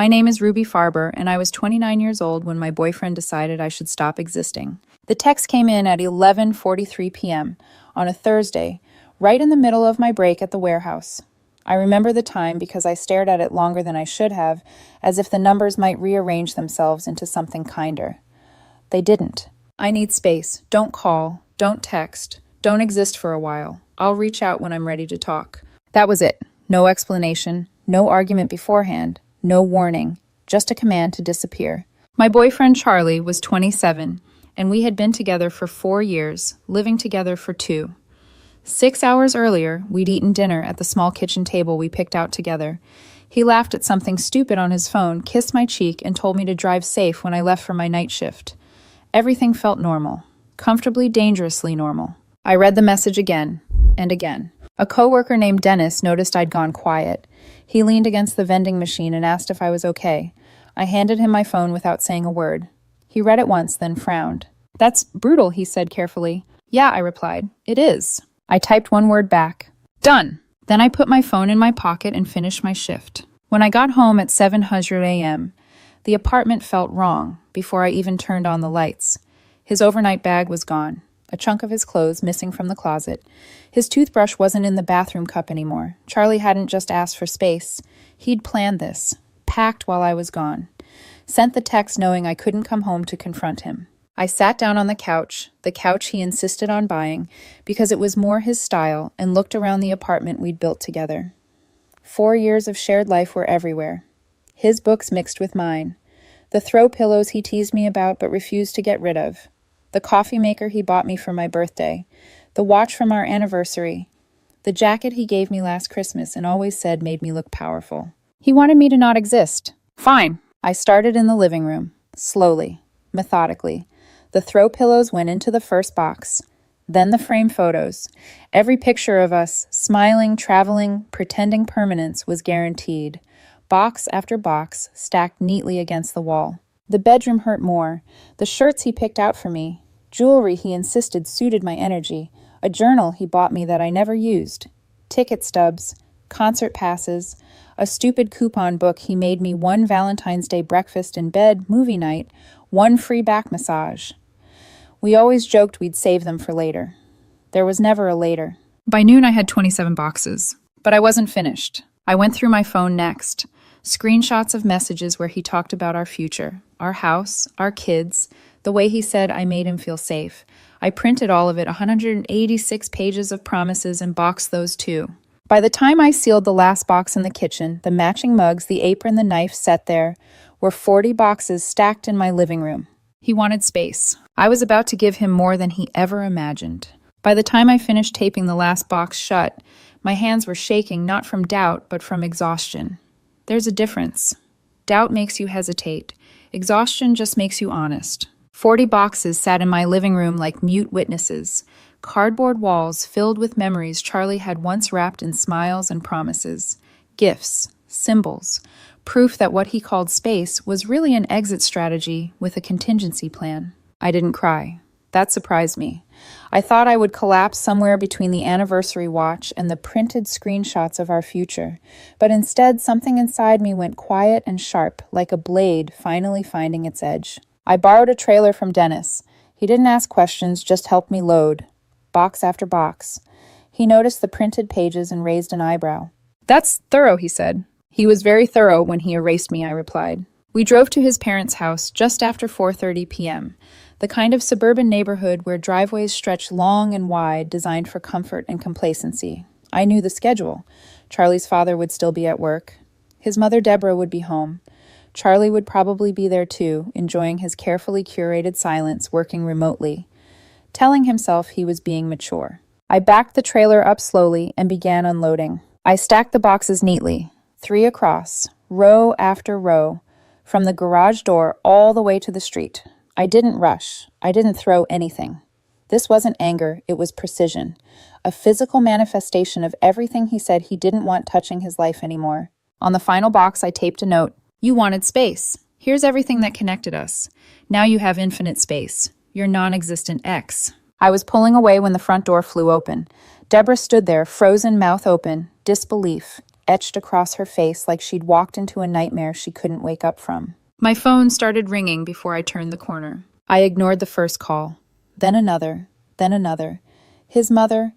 My name is Ruby Farber, and I was 29 years old when my boyfriend decided I should stop existing. The text came in at 11:43 p.m. on a Thursday, right in the middle of my break at the warehouse. I remember the time because I stared at it longer than I should have, as if the numbers might rearrange themselves into something kinder. They didn't. I need space. Don't call. Don't text. Don't exist for a while. I'll reach out when I'm ready to talk. That was it. No explanation. No argument beforehand. No warning. Just a command to disappear. My boyfriend Charlie was 27, and we had been together for 4 years, living together for 2. 6 hours earlier, we'd eaten dinner at the small kitchen table we picked out together. He laughed at something stupid on his phone, kissed my cheek, and told me to drive safe when I left for my night shift. Everything felt normal. Comfortably, dangerously normal. I read the message again and again. A coworker named Dennis noticed I'd gone quiet. He leaned against the vending machine and asked if I was okay. I handed him my phone without saying a word. He read it once, then frowned. "That's brutal," he said carefully. "Yeah," I replied. "It is." I typed one word back. "Done." Then I put my phone in my pocket and finished my shift. When I got home at 7:00 a.m., the apartment felt wrong before I even turned on the lights. His overnight bag was gone, a chunk of his clothes missing from the closet. His toothbrush wasn't in the bathroom cup anymore. Charlie hadn't just asked for space. He'd planned this, packed while I was gone. Sent the text knowing I couldn't come home to confront him. I sat down on the couch he insisted on buying, because it was more his style, and looked around the apartment we'd built together. 4 years of shared life were everywhere. His books mixed with mine. The throw pillows he teased me about but refused to get rid of. The coffee maker he bought me for my birthday. The watch from our anniversary. The jacket he gave me last Christmas and always said made me look powerful. He wanted me to not exist. Fine. I started in the living room. Slowly. Methodically. The throw pillows went into the first box. Then the frame photos. Every picture of us, smiling, traveling, pretending permanence, was guaranteed. Box after box, stacked neatly against the wall. The bedroom hurt more. The shirts he picked out for me. Jewelry he insisted suited my energy. A journal he bought me that I never used. Ticket stubs. Concert passes. A stupid coupon book he made me, one Valentine's Day breakfast in bed, movie night, one free back massage. We always joked we'd save them for later. There was never a later. By noon, I had 27 boxes. But I wasn't finished. I went through my phone next. Screenshots of messages where he talked about our future, our house, our kids, the way he said I made him feel safe. I printed all of it, 186 pages of promises, and boxed those too. By the time I sealed the last box in the kitchen, the matching mugs, the apron, the knife set there, were 40 boxes stacked in my living room. He wanted space. I was about to give him more than he ever imagined. By the time I finished taping the last box shut, my hands were shaking not from doubt, but from exhaustion. There's a difference. Doubt makes you hesitate. Exhaustion just makes you honest. 40 boxes sat in my living room like mute witnesses. Cardboard walls filled with memories Charlie had once wrapped in smiles and promises. Gifts, symbols, proof that what he called space was really an exit strategy with a contingency plan. I didn't cry. That surprised me. I thought I would collapse somewhere between the anniversary watch and the printed screenshots of our future, but instead something inside me went quiet and sharp, like a blade finally finding its edge. I borrowed a trailer from Dennis. He didn't ask questions, just helped me load. Box after box. He noticed the printed pages and raised an eyebrow. "That's thorough," he said. "He was very thorough when he erased me," I replied. We drove to his parents' house just after 4:30 p.m., the kind of suburban neighborhood where driveways stretch long and wide, designed for comfort and complacency. I knew the schedule. Charlie's father would still be at work. His mother, Deborah, would be home. Charlie would probably be there too, enjoying his carefully curated silence, working remotely, telling himself he was being mature. I backed the trailer up slowly and began unloading. I stacked the boxes neatly, 3 across, row after row, from the garage door all the way to the street. I didn't rush. I didn't throw anything. This wasn't anger, it was precision, a physical manifestation of everything he said he didn't want touching his life anymore. On the final box, I taped a note. "You wanted space. Here's everything that connected us. Now you have infinite space. Your non-existent X." I was pulling away when the front door flew open. Deborah stood there, frozen, mouth open, disbelief. etched across her face like she'd walked into a nightmare she couldn't wake up from. My phone started ringing before I turned the corner. I ignored the first call, then another, then another. His mother,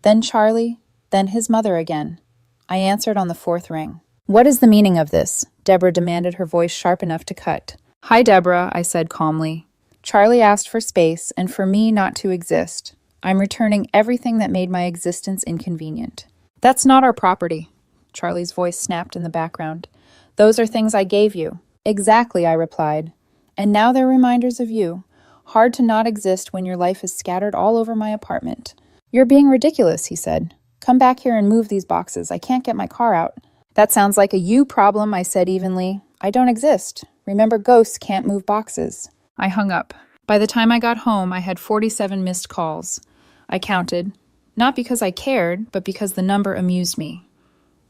then Charlie, then his mother again. I answered on the fourth ring. "What is the meaning of this?" Deborah demanded, her voice sharp enough to cut. "Hi, Deborah," I said calmly. "Charlie asked for space and for me not to exist. I'm returning everything that made my existence inconvenient." "That's not our property," Charlie's voice snapped in the background. "Those are things I gave you." "Exactly," I replied. "And now they're reminders of you. Hard to not exist when your life is scattered all over my apartment." "You're being ridiculous," he said. "Come back here and move these boxes. I can't get my car out." "That sounds like a you problem," I said evenly. "I don't exist. Remember, ghosts can't move boxes." I hung up. By the time I got home, I had 47 missed calls. I counted, not because I cared, but because the number amused me.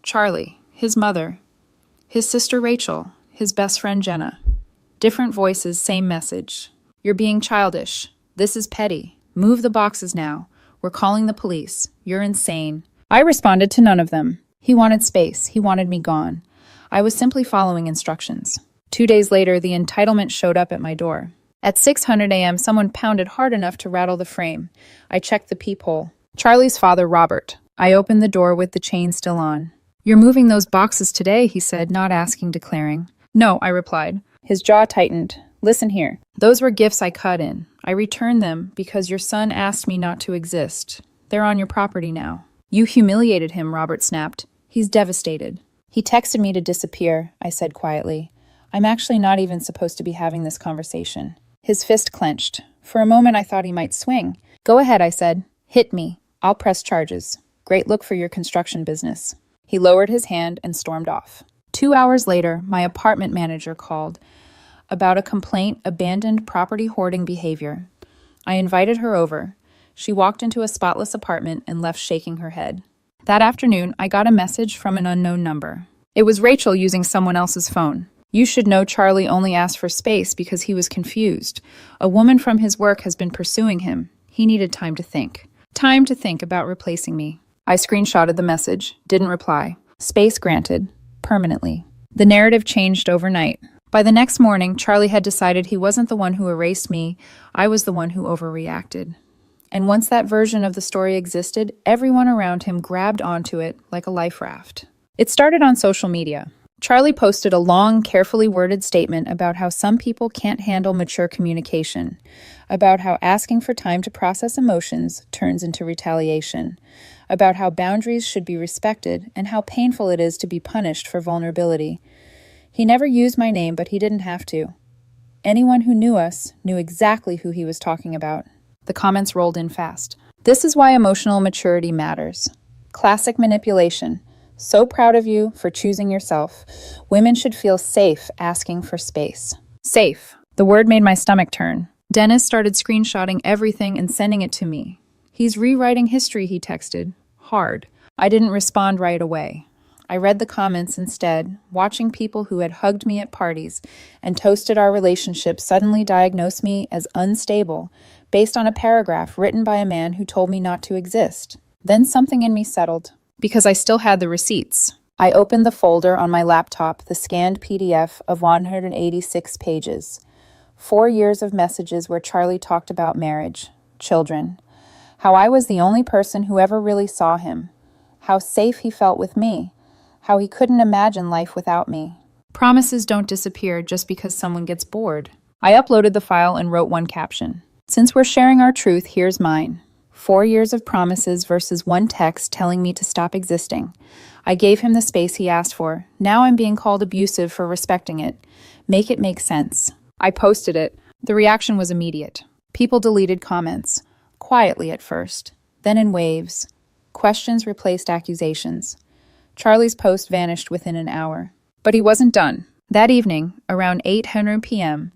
Charlie, his mother, his sister Rachel, his best friend Jenna. Different voices, same message. "You're being childish. This is petty. Move the boxes now. We're calling the police. You're insane." I responded to none of them. He wanted space. He wanted me gone. I was simply following instructions. 2 days later, the entitlement showed up at my door. At 6:00 a.m., someone pounded hard enough to rattle the frame. I checked the peephole. Charlie's father, Robert. I opened the door with the chain still on. "You're moving those boxes today," he said, not asking, declaring. "No," I replied. His jaw tightened. "Listen here. Those were gifts I cut in. I returned them because your son asked me not to exist. They're on your property now." "You humiliated him," Robert snapped. "He's devastated." "He texted me to disappear," I said quietly. "I'm actually not even supposed to be having this conversation." His fist clenched. For a moment, I thought he might swing. "Go ahead," I said. "Hit me. I'll press charges. Great look for your construction business." He lowered his hand and stormed off. 2 hours later, my apartment manager called about a complaint, abandoned property hoarding behavior. I invited her over. She walked into a spotless apartment and left shaking her head. That afternoon, I got a message from an unknown number. It was Rachel using someone else's phone. "You should know Charlie only asked for space because he was confused. A woman from his work has been pursuing him. He needed time to think. Time to think about replacing me." I screenshotted the message, didn't reply. Space granted. Permanently. The narrative changed overnight. By the next morning, Charlie had decided he wasn't the one who erased me. I was the one who overreacted. And once that version of the story existed, everyone around him grabbed onto it like a life raft. It started on social media. Charlie posted a long, carefully worded statement about how some people can't handle mature communication, about how asking for time to process emotions turns into retaliation, about how boundaries should be respected, and how painful it is to be punished for vulnerability. He never used my name, but he didn't have to. Anyone who knew us knew exactly who he was talking about. The comments rolled in fast. "This is why emotional maturity matters. Classic manipulation. So proud of you for choosing yourself. Women should feel safe asking for space." Safe. The word made my stomach turn. Dennis started screenshotting everything and sending it to me. "He's rewriting history," he texted. Hard. I didn't respond right away. I read the comments instead, watching people who had hugged me at parties and toasted our relationship suddenly diagnose me as unstable based on a paragraph written by a man who told me not to exist. Then something in me settled. Because I still had the receipts. I opened the folder on my laptop, the scanned PDF of 186 pages. 4 years of messages where Charlie talked about marriage, children, how I was the only person who ever really saw him, how safe he felt with me, how he couldn't imagine life without me. Promises don't disappear just because someone gets bored. I uploaded the file and wrote one caption. "Since we're sharing our truth, here's mine. 4 years of promises versus one text telling me to stop existing. I gave him the space he asked for. Now I'm being called abusive for respecting it. Make it make sense." I posted it. The reaction was immediate. People deleted comments. Quietly at first, then in waves. Questions replaced accusations. Charlie's post vanished within an hour. But he wasn't done. That evening, around 8:00 p.m.,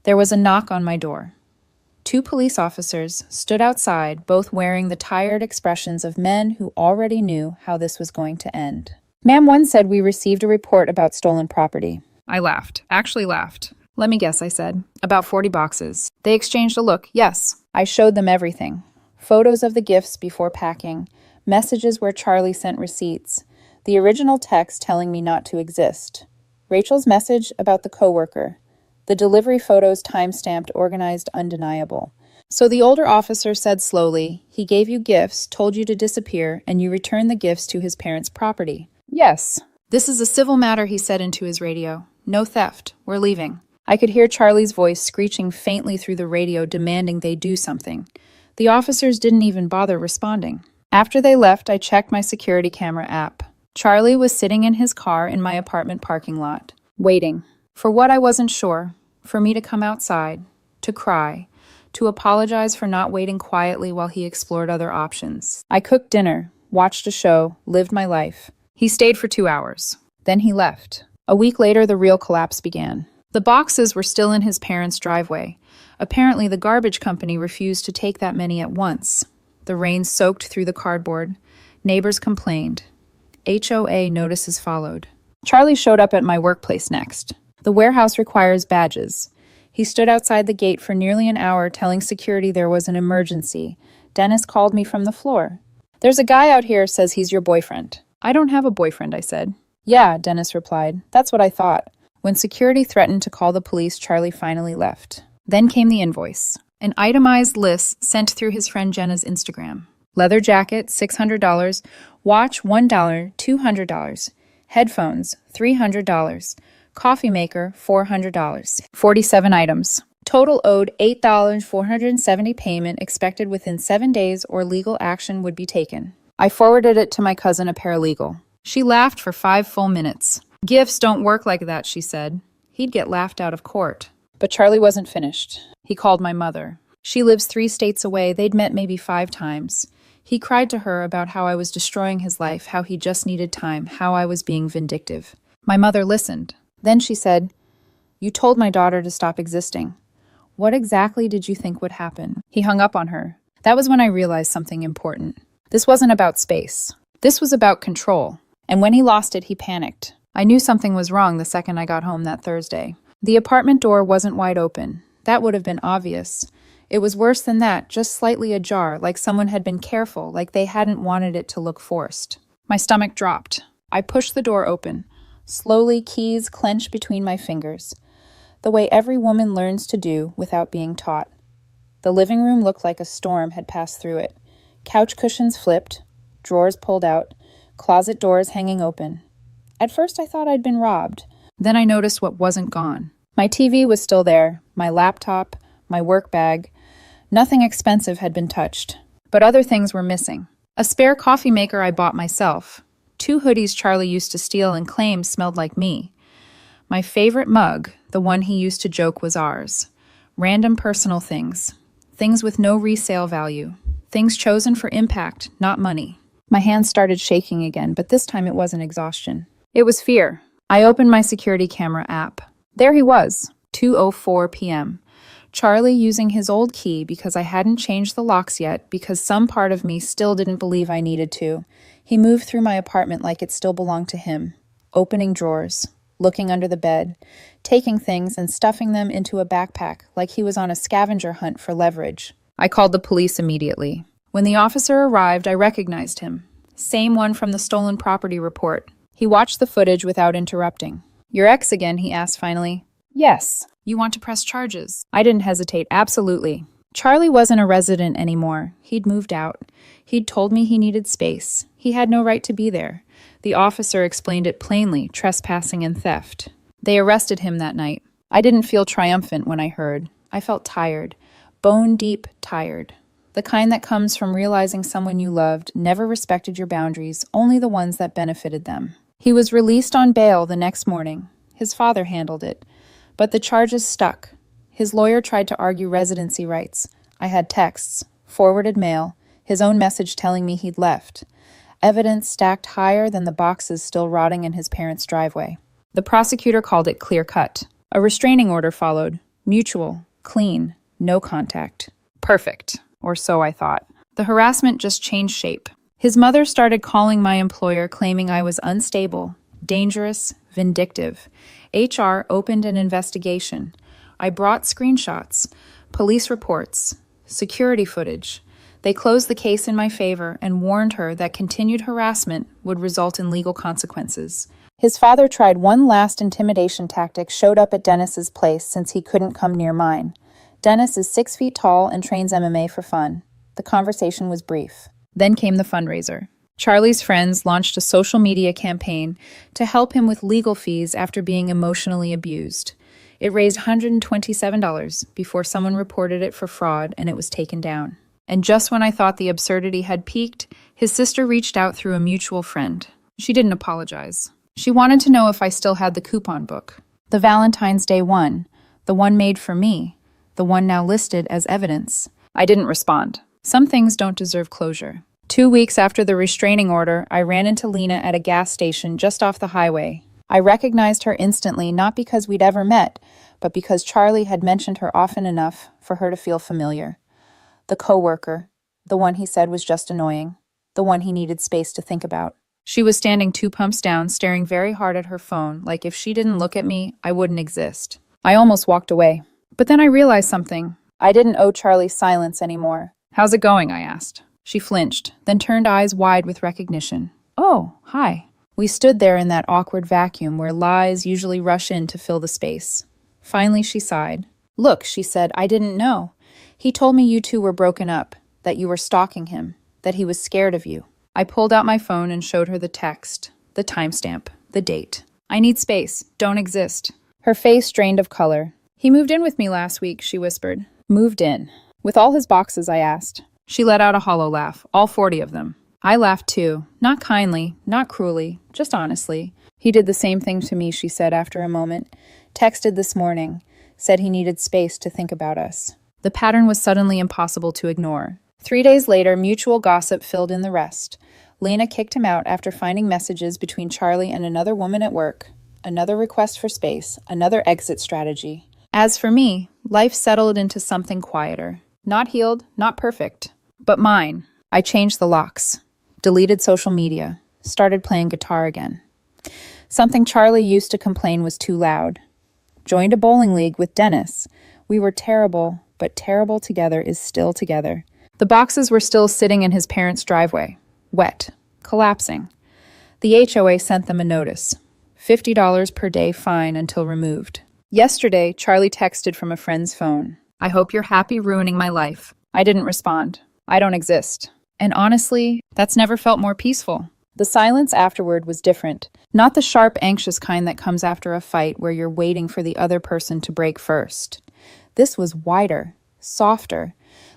there was a knock on my door. 2 police officers stood outside, both wearing the tired expressions of men who already knew how this was going to end. "Ma'am, one said we received a report about stolen property." I laughed. Actually laughed. "Let me guess," I said. "About 40 boxes." They exchanged a look. Yes. I showed them everything. Photos of the gifts before packing. Messages where Charlie sent receipts. The original text telling me not to exist. Rachel's message about the coworker. The delivery photos time-stamped, organized, undeniable. So the older officer said slowly, he gave you gifts, told you to disappear, and you returned the gifts to his parents' property. Yes. This is a civil matter, he said into his radio. No theft. We're leaving. I could hear Charlie's voice screeching faintly through the radio, demanding they do something. The officers didn't even bother responding. After they left, I checked my security camera app. Charlie was sitting in his car in my apartment parking lot, waiting. For what I wasn't sure, for me to come outside, to cry, to apologize for not waiting quietly while he explored other options. I cooked dinner, watched a show, lived my life. He stayed for 2 hours. Then he left. A week later, the real collapse began. The boxes were still in his parents' driveway. Apparently, the garbage company refused to take that many at once. The rain soaked through the cardboard. Neighbors complained. HOA notices followed. Charlie showed up at my workplace next. The warehouse requires badges. He stood outside the gate for nearly an hour telling security there was an emergency. Dennis called me from the floor. There's a guy out here says he's your boyfriend. I don't have a boyfriend, I said. Yeah, Dennis replied. That's what I thought. When security threatened to call the police, Charlie finally left. Then came the invoice. An itemized list sent through his friend Jenna's Instagram. Leather jacket, $600. Watch, $1, $200. Headphones, $300. Coffee maker, $400. 47 items. Total owed $8,470 payment expected within 7 days or legal action would be taken. I forwarded it to my cousin, a paralegal. She laughed for 5 full minutes. Gifts don't work like that, she said. He'd get laughed out of court. But Charlie wasn't finished. He called my mother. She lives 3 states away. They'd met maybe 5 times. He cried to her about how I was destroying his life, how he just needed time, how I was being vindictive. My mother listened. Then she said, "You told my daughter to stop existing. What exactly did you think would happen?" He hung up on her. That was when I realized something important. This wasn't about space. This was about control. And when he lost it, he panicked. I knew something was wrong the second I got home that Thursday. The apartment door wasn't wide open. That would have been obvious. It was worse than that, just slightly ajar, like someone had been careful, like they hadn't wanted it to look forced. My stomach dropped. I pushed the door open. Slowly, keys clenched between my fingers, the way every woman learns to do without being taught. The living room looked like a storm had passed through it. Couch cushions flipped, drawers pulled out, closet doors hanging open. At first I thought I'd been robbed. Then I noticed what wasn't gone. My TV was still there, my laptop, my work bag. Nothing expensive had been touched. But other things were missing. A spare coffee maker I bought myself. 2 hoodies Charlie used to steal and claim smelled like me. My favorite mug, the one he used to joke was ours. Random personal things. Things with no resale value. Things chosen for impact, not money. My hands started shaking again, but this time it wasn't exhaustion. It was fear. I opened my security camera app. There he was, 2:04 p.m. Charlie using his old key because I hadn't changed the locks yet, because some part of me still didn't believe I needed to. He moved through my apartment like it still belonged to him, opening drawers, looking under the bed, taking things and stuffing them into a backpack like he was on a scavenger hunt for leverage. I called the police immediately. When the officer arrived, I recognized him. Same one from the stolen property report. He watched the footage without interrupting. "Your ex again?" he asked finally. "Yes." "You want to press charges?" I didn't hesitate. Absolutely. Charlie wasn't a resident anymore. He'd moved out. He'd told me he needed space. He had no right to be there. The officer explained it plainly, trespassing and theft. They arrested him that night. I didn't feel triumphant when I heard. I felt tired. Bone-deep tired. The kind that comes from realizing someone you loved never respected your boundaries, only the ones that benefited them. He was released on bail the next morning. His father handled it. But the charges stuck. His lawyer tried to argue residency rights. I had texts, forwarded mail, his own message telling me he'd left. Evidence stacked higher than the boxes still rotting in his parents' driveway. The prosecutor called it clear-cut. A restraining order followed. Mutual, clean, no contact. Perfect, or so I thought. The harassment just changed shape. His mother started calling my employer, claiming I was unstable, dangerous, vindictive. HR opened an investigation. I brought screenshots, police reports, security footage. They closed the case in my favor and warned her that continued harassment would result in legal consequences. His father tried one last intimidation tactic, showed up at Dennis's place since he couldn't come near mine. Dennis is 6 feet tall and trains MMA for fun. The conversation was brief. Then came the fundraiser. Charlie's friends launched a social media campaign to help him with legal fees after being emotionally abused. It raised $127 before someone reported it for fraud and it was taken down. And just when I thought the absurdity had peaked, his sister reached out through a mutual friend. She didn't apologize. She wanted to know if I still had the coupon book. The Valentine's Day one, the one made for me, the one now listed as evidence. I didn't respond. Some things don't deserve closure. 2 weeks after the restraining order, I ran into Lena at a gas station just off the highway. I recognized her instantly, not because we'd ever met, but because Charlie had mentioned her often enough for her to feel familiar. The coworker, the one he said was just annoying, the one he needed space to think about. She was standing 2 pumps down, staring very hard at her phone, like if she didn't look at me, I wouldn't exist. I almost walked away. But then I realized something. I didn't owe Charlie silence anymore. "How's it going?" I asked. She flinched, then turned eyes wide with recognition. "Oh, hi." We stood there in that awkward vacuum where lies usually rush in to fill the space. Finally, she sighed. "Look," she said, "I didn't know. He told me you two were broken up, that you were stalking him, that he was scared of you." I pulled out my phone and showed her the text, the timestamp, the date. "I need space. Don't exist." Her face drained of color. "He moved in with me last week," she whispered. "Moved in? With all his boxes?" I asked. She let out a hollow laugh, all 40 of them. I laughed too, not kindly, not cruelly, just honestly. "He did the same thing to me," she said after a moment. "Texted this morning, said he needed space to think about us." The pattern was suddenly impossible to ignore. 3 days later, mutual gossip filled in the rest. Lena kicked him out after finding messages between Charlie and another woman at work. Another request for space, another exit strategy. As for me, life settled into something quieter. Not healed, not perfect, but mine. I changed the locks, deleted social media, started playing guitar again. Something Charlie used to complain was too loud. Joined a bowling league with Dennis. We were terrible, but terrible together is still together. The boxes were still sitting in his parents' driveway, wet, collapsing. The HOA sent them a notice. $50 per day fine until removed. Yesterday, Charlie texted from a friend's phone. "I hope you're happy ruining my life." I didn't respond. I don't exist. And honestly, that's never felt more peaceful. The silence afterward was different. Not the sharp, anxious kind that comes after a fight where you're waiting for the other person to break first. This was wider, softer,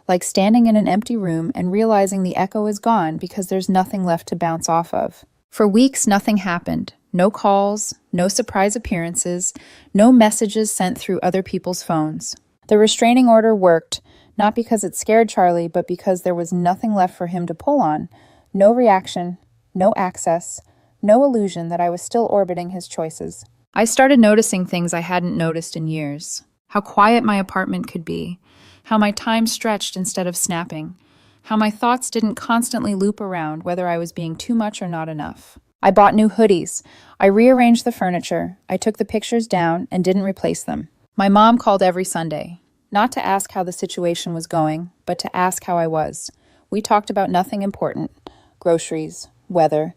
like standing in an empty room and realizing the echo is gone because there's nothing left to bounce off of. For weeks, nothing happened. No calls, no surprise appearances, no messages sent through other people's phones. The restraining order worked, not because it scared Charlie, but because there was nothing left for him to pull on. No reaction, no access, no illusion that I was still orbiting his choices. I started noticing things I hadn't noticed in years. How quiet my apartment could be. How my time stretched instead of snapping. How my thoughts didn't constantly loop around whether I was being too much or not enough. I bought new hoodies. I rearranged the furniture. I took the pictures down and didn't replace them. My mom called every Sunday, not to ask how the situation was going, but to ask how I was. We talked about nothing important. Groceries, weather,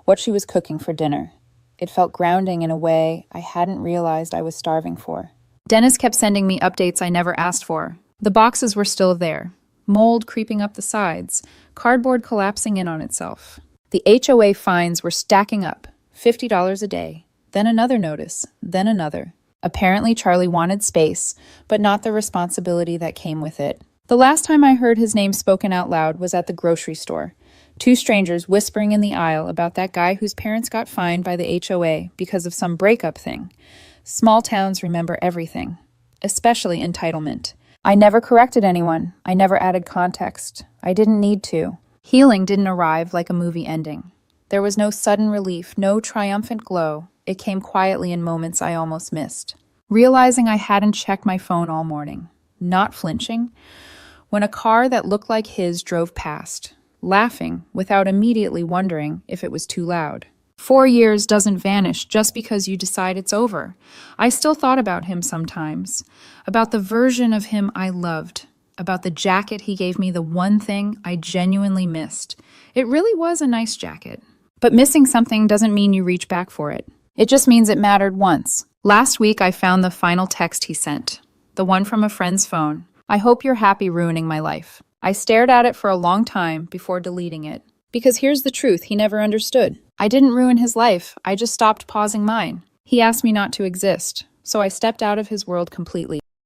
what she was cooking for dinner. It felt grounding in a way I hadn't realized I was starving for. Dennis kept sending me updates I never asked for. The boxes were still there. Mold creeping up the sides. Cardboard collapsing in on itself. The HOA fines were stacking up. $50 a day. Then another notice. Then another. Apparently, Charlie wanted space, but not the responsibility that came with it. The last time I heard his name spoken out loud was at the grocery store. 2 strangers whispering in the aisle about that guy whose parents got fined by the HOA because of some breakup thing. Small towns remember everything, especially entitlement. I never corrected anyone. I never added context. I didn't need to. Healing didn't arrive like a movie ending. There was no sudden relief, no triumphant glow. It came quietly in moments I almost missed. Realizing I hadn't checked my phone all morning. Not flinching. When a car that looked like his drove past. Laughing without immediately wondering if it was too loud. 4 years doesn't vanish just because you decide it's over. I still thought about him sometimes. About the version of him I loved. about the jacket he gave me, the one thing I genuinely missed. It really was a nice jacket. But missing something doesn't mean you reach back for it. It just means it mattered once. Last week, I found the final text he sent, the one from a friend's phone. I hope you're happy ruining my life. I stared at it for a long time before deleting it. Because here's the truth, he never understood. I didn't ruin his life, I just stopped pausing mine. He asked me not to exist, so I stepped out of his world completely.